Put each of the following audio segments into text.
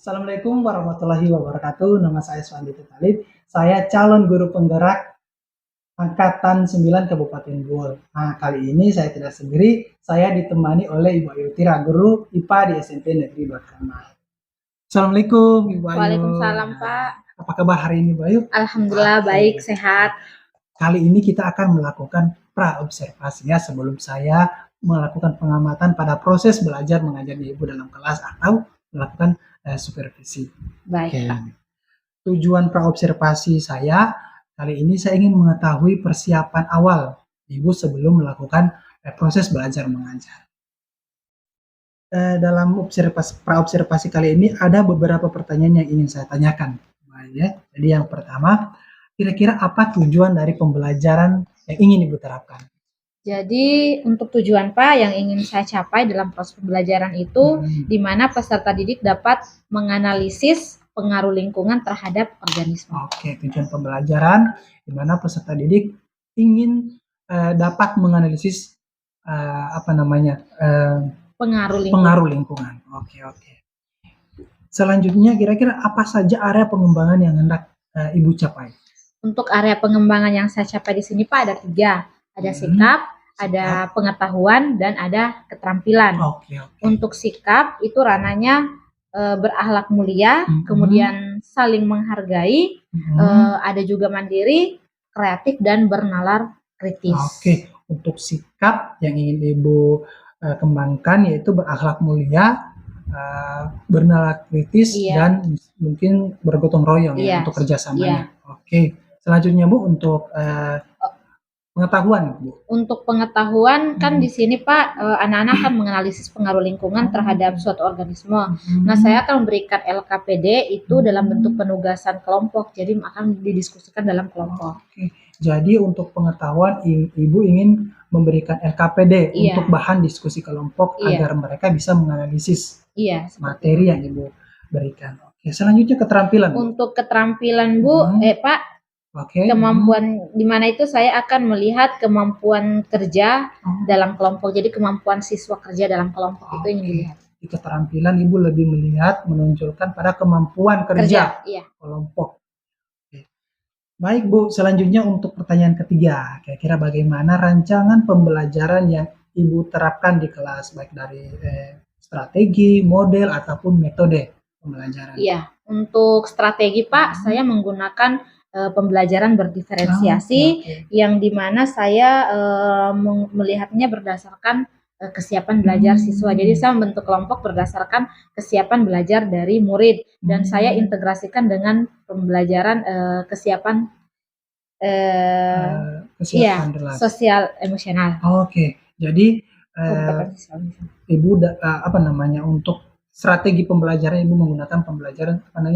Assalamualaikum warahmatullahi wabarakatuh. Nama saya Suandi Talib. Saya calon guru penggerak Angkatan 9 Kabupaten Bogor. Nah, kali ini saya tidak sendiri, saya ditemani oleh Ibu Ayu Tira, guru IPA di SMP Negeri Bakamai. Assalamualaikum Ibu Ayu. Waalaikumsalam Pak. Apa kabar hari ini Ibu Ayu? Alhamdulillah baik, sehat. Kali ini kita akan melakukan pra-observasi ya, sebelum saya melakukan pengamatan pada proses belajar mengajar Ibu dalam kelas atau melakukan supervisi. Baik Pak. Tujuan pra-observasi saya kali ini, saya ingin mengetahui persiapan awal Ibu sebelum melakukan proses belajar mengajar. Dalam pra-observasi kali ini ada beberapa pertanyaan yang ingin saya tanyakan. Ya. Jadi yang pertama, kira-kira apa tujuan dari pembelajaran yang ingin Ibu terapkan? Jadi untuk tujuan Pak yang ingin saya capai dalam proses pembelajaran itu, di mana peserta didik dapat menganalisis pengaruh lingkungan terhadap organisme. Oke, tujuan pembelajaran di mana peserta didik ingin dapat menganalisis pengaruh lingkungan. Oke. Selanjutnya, kira-kira apa saja area pengembangan yang hendak Ibu capai? Untuk area pengembangan yang saya capai di sini Pak ada 3. Ada sikap, ada pengetahuan, dan ada keterampilan. Oke. Untuk sikap itu ranahnya berakhlak mulia, kemudian saling menghargai, ada juga mandiri, kreatif, dan bernalar kritis. Oke, untuk sikap yang ingin Ibu kembangkan yaitu berakhlak mulia, bernalar kritis, dan mungkin bergotong royong ya untuk kerjasamanya. Oke, selanjutnya Bu untuk pengetahuan Bu. Untuk pengetahuan kan di sini Pak anak-anak akan menganalisis pengaruh lingkungan terhadap suatu organisme. Nah, saya akan memberikan LKPD itu dalam bentuk penugasan kelompok. Jadi akan didiskusikan dalam kelompok. Oke. Jadi untuk pengetahuan Ibu ingin memberikan LKPD untuk bahan diskusi kelompok agar mereka bisa menganalisis materi yang Ibu berikan. Oke, selanjutnya keterampilan. Untuk keterampilan Bu, Pak, kemampuan di mana itu saya akan melihat kemampuan kerja dalam kelompok. Jadi kemampuan siswa kerja dalam kelompok itu yang dilihat. Di keterampilan Ibu lebih melihat menunjukkan pada kemampuan kerja kelompok. Baik Bu, selanjutnya untuk pertanyaan ketiga, kira-kira bagaimana rancangan pembelajaran yang Ibu terapkan di kelas, baik dari strategi, model, ataupun metode pembelajaran? Iya, untuk strategi Pak, saya menggunakan pembelajaran berdiferensiasi, yang dimana saya melihatnya berdasarkan kesiapan belajar siswa. Jadi saya membentuk kelompok berdasarkan kesiapan belajar dari murid, dan saya integrasikan dengan pembelajaran kesiapan sosial emosional. Oke, jadi Ibu untuk strategi pembelajaran Ibu menggunakan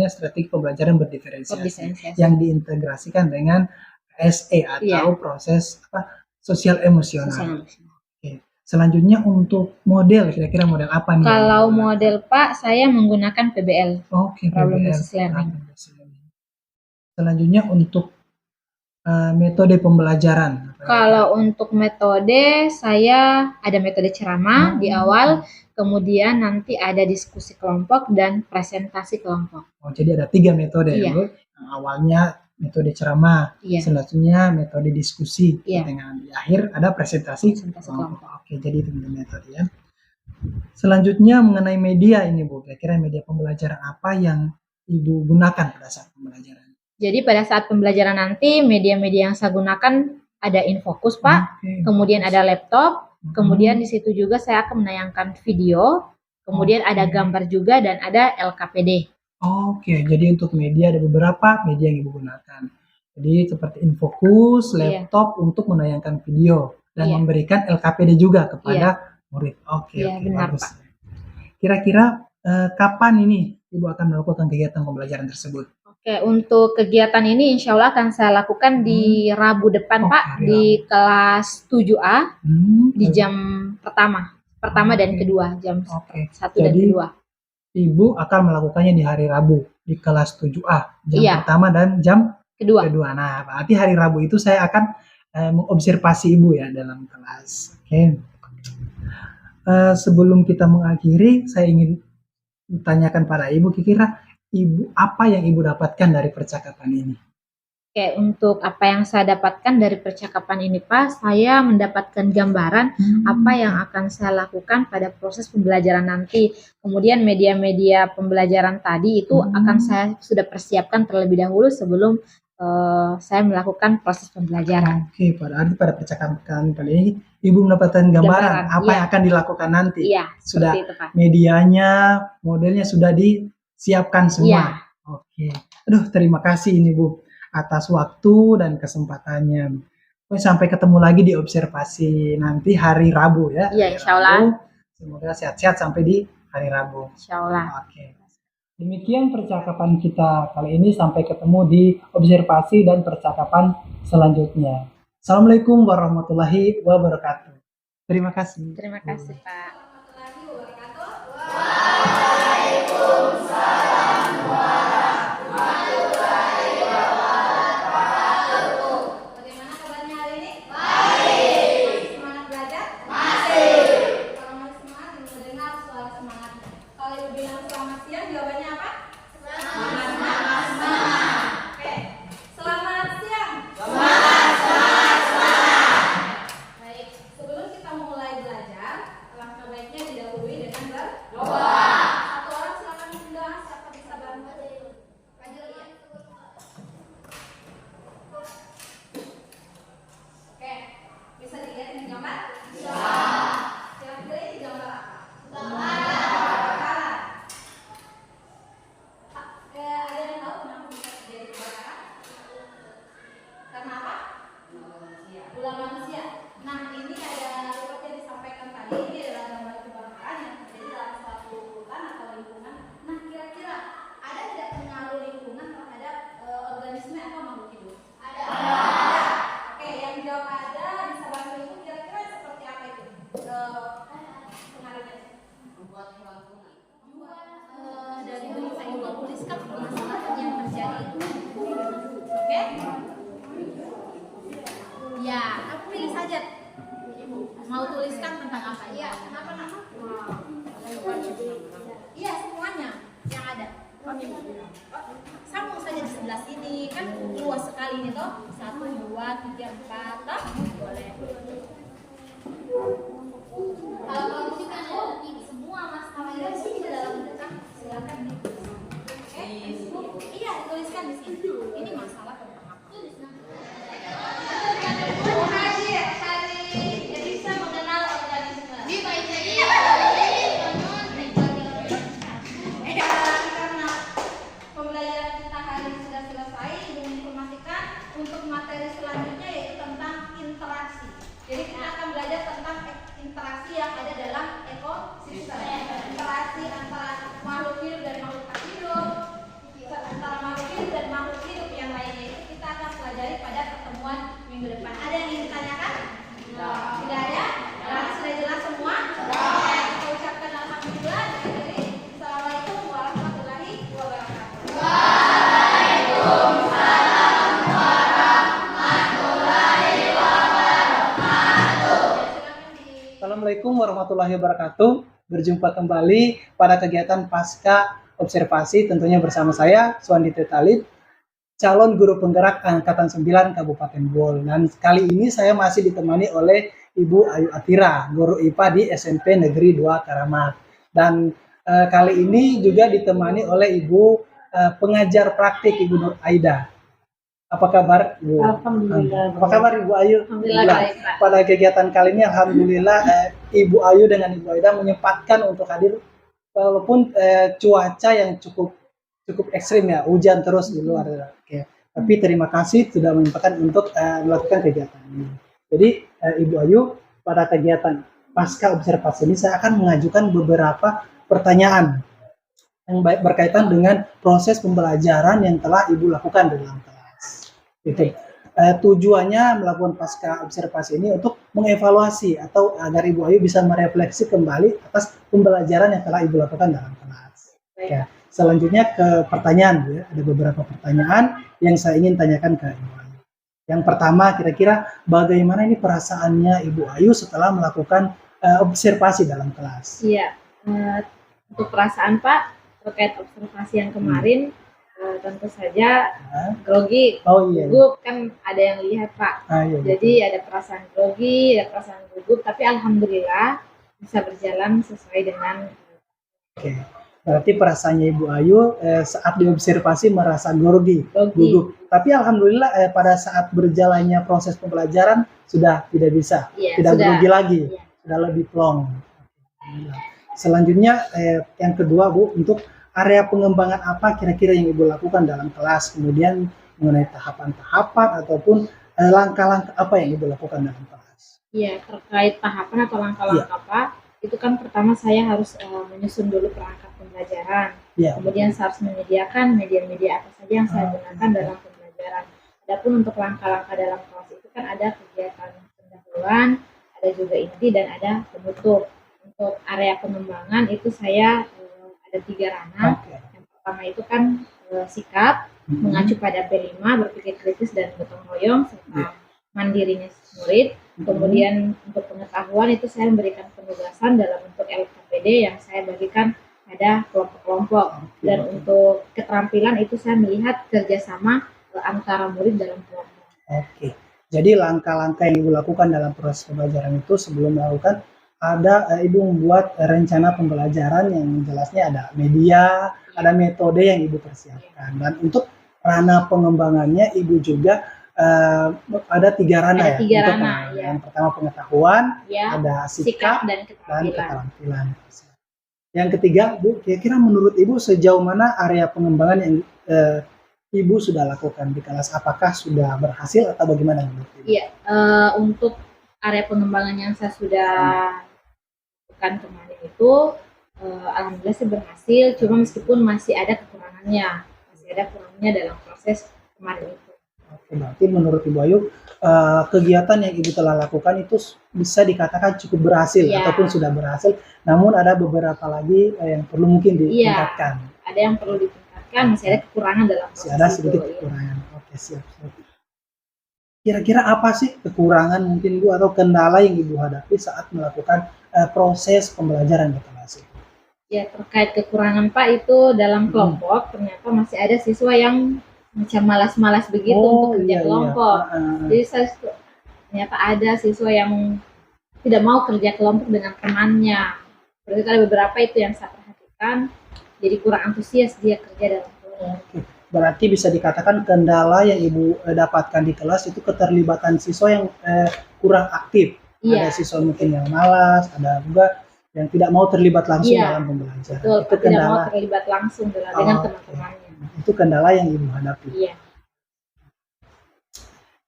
strategi pembelajaran berdiferensiasi yang diintegrasikan dengan SE atau proses sosial emosional. Oke. Selanjutnya untuk model, kira-kira model apa nih? Kalau model Pak, saya menggunakan PBL. Oke, Problem Based Learning. Selanjutnya untuk metode pembelajaran. Kalau untuk metode, saya ada metode ceramah di awal, kemudian nanti ada diskusi kelompok dan presentasi kelompok. Oh, jadi ada 3 metode ya Bu? Yang awalnya metode ceramah, selanjutnya metode diskusi, dengan di akhir ada presentasi kelompok. Oke, jadi itu metode ya. Selanjutnya mengenai media ini Bu, kira-kira media pembelajaran apa yang Ibu gunakan pada saat pembelajaran? Jadi pada saat pembelajaran nanti media-media yang saya gunakan ada Infocus Pak, kemudian ada laptop, kemudian di situ juga saya akan menayangkan video, kemudian ada gambar juga, dan ada LKPD. Oke, jadi untuk media ada beberapa media yang Ibu gunakan. Jadi seperti Infocus, laptop untuk menayangkan video, dan memberikan LKPD juga kepada murid. Oke, benar, bagus. Pak. Kira-kira kapan ini Ibu akan melakukan kegiatan pembelajaran tersebut? Oke, untuk kegiatan ini insya Allah akan saya lakukan di Rabu depan Pak, di kelas 7A, di jam pertama dan kedua, jam 1 dan 2. Ibu akan melakukannya di hari Rabu, di kelas 7A, jam pertama dan jam kedua. Nah, berarti hari Rabu itu saya akan mengobservasi Ibu ya dalam kelas. Oke. Sebelum kita mengakhiri, saya ingin tanyakan pada Ibu, kira-kira Ibu apa yang Ibu dapatkan dari percakapan ini? Oke, untuk apa yang saya dapatkan dari percakapan ini, Pak, saya mendapatkan gambaran apa yang akan saya lakukan pada proses pembelajaran nanti. Kemudian media-media pembelajaran tadi itu akan saya sudah persiapkan terlebih dahulu sebelum saya melakukan proses pembelajaran. Oke, pada percakapan kali ini Ibu mendapatkan gambaran apa yang akan dilakukan nanti. Iya, sudah itu, Pak. Medianya, modelnya sudah disiapkan semua. Iya. Oke. Aduh, terima kasih ini Bu atas waktu dan kesempatannya. Sampai ketemu lagi di observasi nanti hari Rabu ya. Iya, insya Allah. Semoga sehat-sehat sampai di hari Rabu. Insya Allah. Oke. Demikian percakapan kita kali ini, sampai ketemu di observasi dan percakapan selanjutnya. Assalamualaikum warahmatullahi wabarakatuh. Terima kasih. Terima kasih, Pak. Dari berita itu tuliskan masalah yang terjadi itu, oke? Ya, aku pilih saja. Mau tuliskan tentang apa? Iya, kenapa nak? Iya, semuanya yang ada. Sambung saja di sebelah sini, kan luas sekali ini toh. 1, 2, 3, 4, toh? Boleh. Kalau tuliskan semua masalah yang di dalam berita, silakan ditulis. Oke? Iya, dituliskan di sini. Ini masalah tentang apa? Jadi bisa mengenal organisme. Karena pembelajaran kita hari ini sudah selesai, Ibu menginformasikan untuk materi selanjutnya yaitu tentang interaksi. Jadi kita akan belajar tentang interaksi yang ada dalam ekosistem. Interaksi antara makhluk hidup dan makhluk tak hidup, antara makhluk hidup dan makhluk hidup yang lainnya, itu kita akan pelajari pada pertemuan minggu depan. Ada yang ingin ditanyakan? Tidak ada? Berarti sudah jelas semua? Kita ucapkan alhamdulillah. Assalamualaikum warahmatullahi wabarakatuh. Assalamualaikum warahmatullahi wabarakatuh. Berjumpa kembali pada kegiatan pasca observasi, tentunya bersama saya Suandi Talib, calon guru penggerak angkatan 9 Kabupaten Bol. Dan kali ini saya masih ditemani oleh Ibu Ayu Atira, guru IPA di SMP Negeri 2 Karamat. Dan kali ini juga ditemani oleh Ibu pengajar praktik Ibu Nur Aida. Apa kabar, Ibu? Alhamdulillah. Apa kabar, Ibu Ayu? Alhamdulillah baik, Pak. Pada kegiatan kali ini, alhamdulillah Ibu Ayu dengan Ibu Aida menyempatkan untuk hadir, walaupun cuaca yang cukup ekstrim ya, hujan terus di luar. Oke. Tapi terima kasih sudah menyempatkan untuk melakukan kegiatan ini. Jadi Ibu Ayu, pada kegiatan pasca observasi ini saya akan mengajukan beberapa pertanyaan yang berkaitan dengan proses pembelajaran yang telah Ibu lakukan dalam kelas. Gitu. Tujuannya melakukan pasca observasi ini untuk mengevaluasi atau agar Ibu Ayu bisa merefleksi kembali atas pembelajaran yang telah Ibu lakukan dalam kelas. Ya, selanjutnya ke pertanyaan, ya. Ada beberapa pertanyaan yang saya ingin tanyakan ke Ibu Ayu. Yang pertama, kira-kira bagaimana ini perasaannya Ibu Ayu setelah melakukan observasi dalam kelas? Iya, untuk perasaan Pak, terkait observasi yang kemarin, tentu saja grogi, Iya. gugup kan ada yang lihat Pak. Iya, jadi ada perasaan grogi, ada perasaan gugup, tapi alhamdulillah bisa berjalan sesuai dengan. Oke. Berarti perasaannya Ibu Ayu saat diobservasi merasa grogi, gugup. Tapi alhamdulillah pada saat berjalannya proses pembelajaran sudah tidak bisa, tidak grogi lagi, sudah lebih plong. Selanjutnya yang kedua Bu, untuk area pengembangan apa kira-kira yang Ibu lakukan dalam kelas, kemudian mengenai tahapan-tahapan ataupun langkah-langkah apa yang Ibu lakukan dalam kelas? Iya, terkait tahapan atau langkah-langkah apa, itu kan pertama saya harus menyusun dulu perangkat pembelajaran, kemudian saya harus menyediakan media-media apa saja yang saya gunakan dalam pembelajaran. Adapun untuk langkah-langkah dalam kelas itu kan ada kegiatan pendahuluan, ada juga inti dan ada penutup. Untuk area pengembangan itu saya ada 3 ranah. Yang pertama itu kan sikap, mengacu pada P5, berpikir kritis dan gotong royong, serta mandirinya murid. Kemudian untuk pengetahuan itu saya memberikan penugasan dalam bentuk LKPD yang saya bagikan pada kelompok-kelompok. Dan untuk keterampilan itu saya melihat kerjasama antara murid dalam kelompok. Oke, jadi langkah-langkah yang Ibu lakukan dalam proses pembelajaran itu sebelum melakukan ada Ibu membuat rencana pembelajaran yang jelasnya ada media, ada metode yang Ibu persiapkan. Dan untuk ranah pengembangannya Ibu juga ada 3 ranah ya. Yang pertama pengetahuan, ada sikap dan keterampilan. Yang ketiga, Bu, kira-kira menurut Ibu sejauh mana area pengembangan yang Ibu sudah lakukan di kelas? Apakah sudah berhasil atau bagaimana menurut Ibu? Iya, untuk area pengembangan yang saya sudah lakukan kemarin itu, alhamdulillah sih berhasil. Cuma meskipun masih ada kekurangannya dalam proses kemarin itu. Oke, berarti menurut Ibu Ayu kegiatan yang Ibu telah lakukan itu bisa dikatakan cukup berhasil ataupun sudah berhasil. Namun ada beberapa lagi yang perlu mungkin ditingkatkan. Ada yang perlu ditingkatkan, masih ada kekurangan dalam proses. Masih ada sedikit kekurangan. Oke, siap. Kira-kira apa sih kekurangan mungkin Bu atau kendala yang Ibu hadapi saat melakukan proses pembelajaran di kelas itu? Ya, terkait kekurangan Pak itu dalam kelompok ternyata masih ada siswa yang macam malas-malas begitu untuk kerja kelompok. Jadi saya ternyata ada siswa yang tidak mau kerja kelompok dengan temannya. Berarti ada beberapa itu yang saya perhatikan, jadi kurang antusias dia kerja dalam kelompok. Berarti bisa dikatakan kendala yang Ibu dapatkan di kelas itu keterlibatan siswa yang kurang aktif. Ada siswa mungkin yang malas, ada juga yang tidak mau terlibat langsung dalam pembelajaran. Betul, itu tidak mau terlibat langsung dengan teman-temannya. Itu kendala yang Ibu hadapi.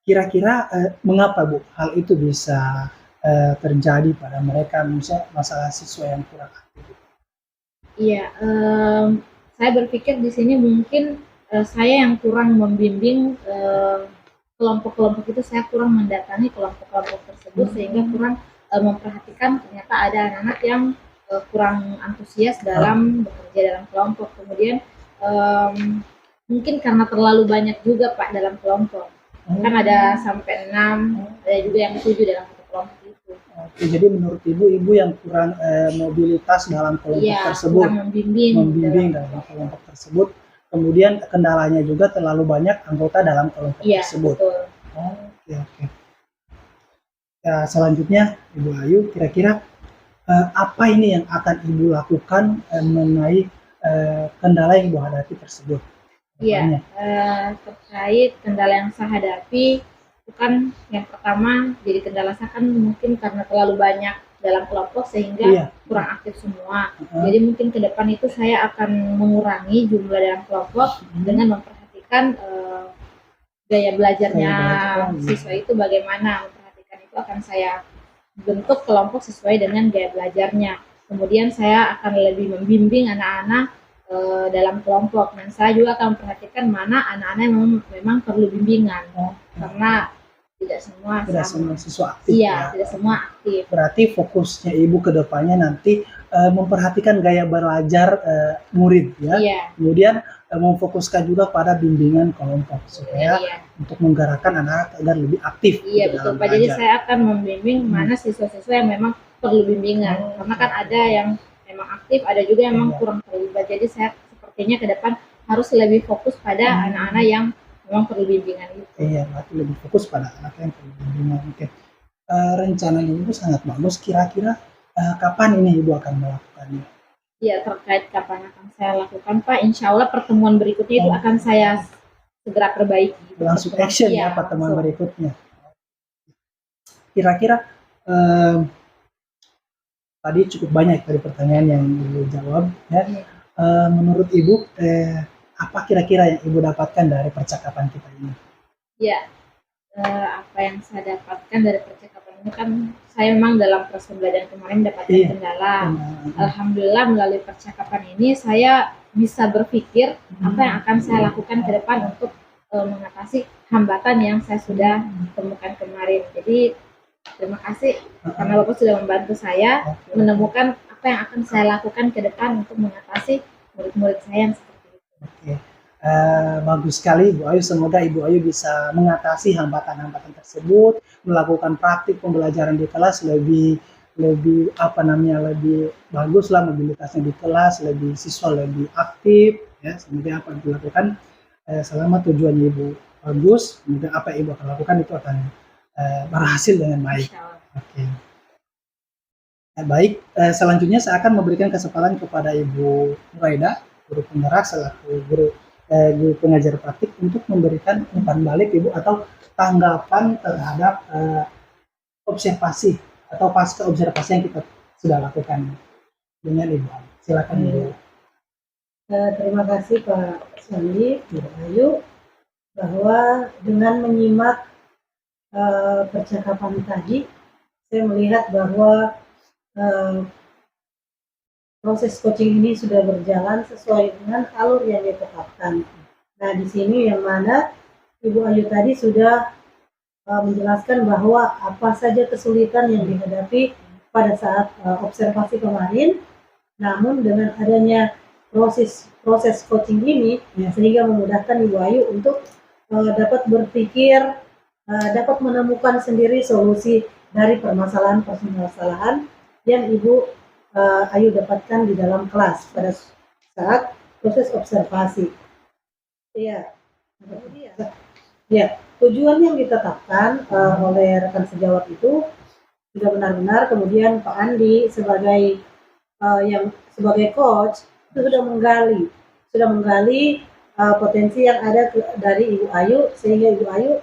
Kira-kira mengapa Bu hal itu bisa terjadi pada mereka, misalnya masalah siswa yang kurang aktif? Iya, saya berpikir di sini mungkin saya yang kurang membimbing kelompok-kelompok itu, saya kurang mendatangi kelompok-kelompok tersebut sehingga kurang memperhatikan ternyata ada anak-anak yang kurang antusias dalam bekerja dalam kelompok. Kemudian mungkin karena terlalu banyak juga Pak dalam kelompok, kan ada sampai 6, ada juga yang 7 dalam satu kelompok itu. Oke, jadi menurut Ibu yang kurang mobilitas dalam kelompok tersebut, kurang membimbing dalam kelompok tersebut. Kemudian kendalanya juga terlalu banyak anggota dalam kelompok tersebut. Betul. Oke. Ya, selanjutnya Ibu Ayu, kira-kira apa ini yang akan Ibu lakukan mengenai kendala yang Ibu hadapi tersebut? Iya, terkait kendala yang saya hadapi itu kan yang pertama, jadi kendala saya kan mungkin karena terlalu banyak dalam kelompok sehingga kurang aktif semua. Jadi mungkin ke depan itu saya akan mengurangi jumlah dalam kelompok dengan memperhatikan gaya belajarnya siswa itu bagaimana. Memperhatikan itu akan saya bentuk kelompok sesuai dengan gaya belajarnya. Kemudian saya akan lebih membimbing anak-anak dalam kelompok, dan saya juga akan memperhatikan mana anak-anak yang memang perlu bimbingan, karena tidak semua siswa aktif. Tidak semua aktif. Berarti fokusnya Ibu ke depannya nanti memperhatikan gaya belajar murid Kemudian memfokuskan juga pada bimbingan kelompok supaya untuk menggerakkan anak-anak agar lebih aktif. Betul Pak. Jadi saya akan membimbing mana siswa-siswa yang memang perlu bimbingan, karena kan ada yang memang aktif, ada juga yang memang kurang terlibat. Jadi saya artinya ke depan harus lebih fokus pada anak-anak yang memang perlu bimbingan itu. Iya, berarti lebih fokus pada anak yang perlu bimbingan. Oke. Rencananya Ibu sangat bagus. Kira-kira kapan ini Ibu akan melakukannya? Ya, terkait kapan akan saya lakukan, Pak, insya Allah pertemuan berikutnya itu akan saya segera perbaiki. Langsung action ya pertemuan berikutnya. Kira-kira tadi cukup banyak dari pertanyaan yang Ibu jawab ya. Menurut Ibu apa kira-kira yang Ibu dapatkan dari percakapan kita ini? Ya, apa yang saya dapatkan dari percakapan ini kan saya memang dalam proses pembelajaran kemarin dapatkan kendala. Alhamdulillah melalui percakapan ini saya bisa berpikir apa yang akan saya lakukan ke depan untuk mengatasi hambatan yang saya sudah temukan kemarin. Jadi terima kasih karena Bapak sudah membantu saya menemukan apa yang akan saya lakukan ke depan untuk mengatasi murid-murid saya yang seperti itu. Oke. Bagus sekali Ibu Ayu, semoga Ibu Ayu bisa mengatasi hambatan-hambatan tersebut, melakukan praktik pembelajaran di kelas lebih bagus lah, mobilitasnya di kelas, siswa lebih aktif ya. Semoga apa yang dilakukan selama tujuannya Ibu bagus, semoga apa yang Ibu akan lakukan itu akan berhasil dengan baik. Oke. Baik, selanjutnya saya akan memberikan kesempatan kepada Ibu Nuraida, guru penggerak selaku guru pengajar praktik, untuk memberikan umpan balik Ibu atau tanggapan terhadap observasi atau pasca observasi yang kita sudah lakukan dengan Ibu Ayu. Silakan Ibu. Terima kasih Pak Sandi, Ibu Ayu, bahwa dengan menyimak percakapan tadi, saya melihat bahwa proses coaching ini sudah berjalan sesuai dengan alur yang ditetapkan. Nah, di sini yang mana Ibu Ayu tadi sudah menjelaskan bahwa apa saja kesulitan yang dihadapi pada saat observasi kemarin, namun dengan adanya proses coaching ini sehingga memudahkan Ibu Ayu untuk dapat berpikir, dapat menemukan sendiri solusi dari permasalahan yang Ibu Ayu dapatkan di dalam kelas pada saat proses observasi. Ya, tujuan yang ditetapkan oleh rekan sejawat itu sudah benar-benar, kemudian Pak Andi sebagai sebagai coach itu sudah menggali potensi yang ada dari Ibu Ayu, sehingga Ibu Ayu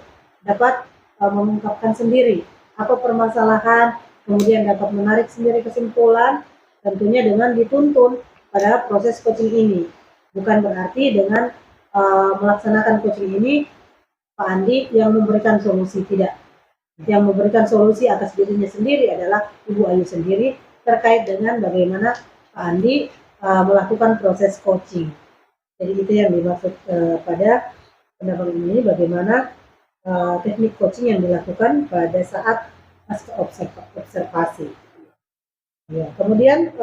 dapat mengungkapkan sendiri apa permasalahan, kemudian dapat menarik sendiri kesimpulan, tentunya dengan dituntun pada proses coaching ini. Bukan berarti dengan melaksanakan coaching ini Pak Andi yang memberikan solusi, tidak. Yang memberikan solusi atas dirinya sendiri adalah Ibu Ayu sendiri terkait dengan bagaimana Pak Andi melakukan proses coaching. Jadi itu yang dimaksud pada pendapat ini, bagaimana teknik coaching yang dilakukan pada saat pasca observasi. Ya, kemudian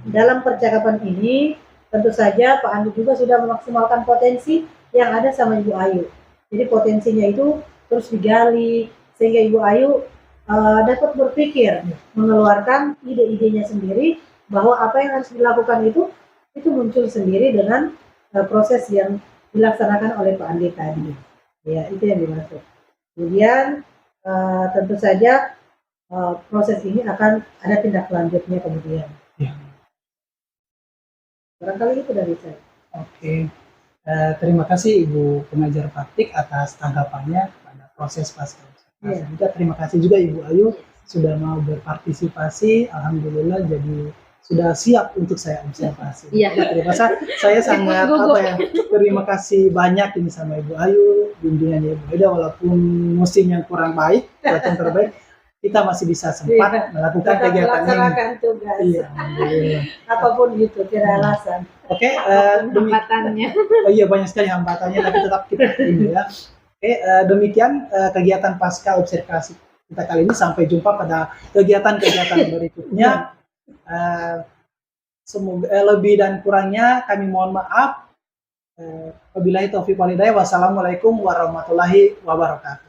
dalam percakapan ini tentu saja Pak Andi juga sudah memaksimalkan potensi yang ada sama Ibu Ayu. Jadi potensinya itu terus digali sehingga Ibu Ayu dapat berpikir, mengeluarkan ide-idenya sendiri, bahwa apa yang harus dilakukan itu muncul sendiri dengan proses yang dilaksanakan oleh Pak Andi tadi. Ya, itu yang dimaksud. Kemudian tentu saja proses ini akan ada tindak lanjutnya kemudian. Ya. Barangkali itu dari saya. Oke. Terima kasih Ibu pengajar praktik atas tanggapannya pada proses pasca observasi. Juga terima kasih juga Ibu Ayu sudah mau berpartisipasi. Alhamdulillah jadi sudah siap untuk saya observasi. Terima kasih. Saya sangat terima kasih banyak ini sama Ibu Ayu, bimbingannya Ibu Ayu, walaupun musim yang kurang baik, cuaca terbaik, kita masih bisa sempat melakukan kegiatan ini. Melaksanakan tugas. Apapun itu, tidak alasan. Oke, hambatannya. Banyak sekali hambatannya, tapi tetap kita ini ya. Oke, demikian kegiatan pasca observasi kita kali ini. Sampai jumpa pada kegiatan-kegiatan berikutnya. Semoga lebih dan kurangnya kami mohon maaf. Wabillahi taufiq wal hidayah. Wassalamualaikum warahmatullahi wabarakatuh.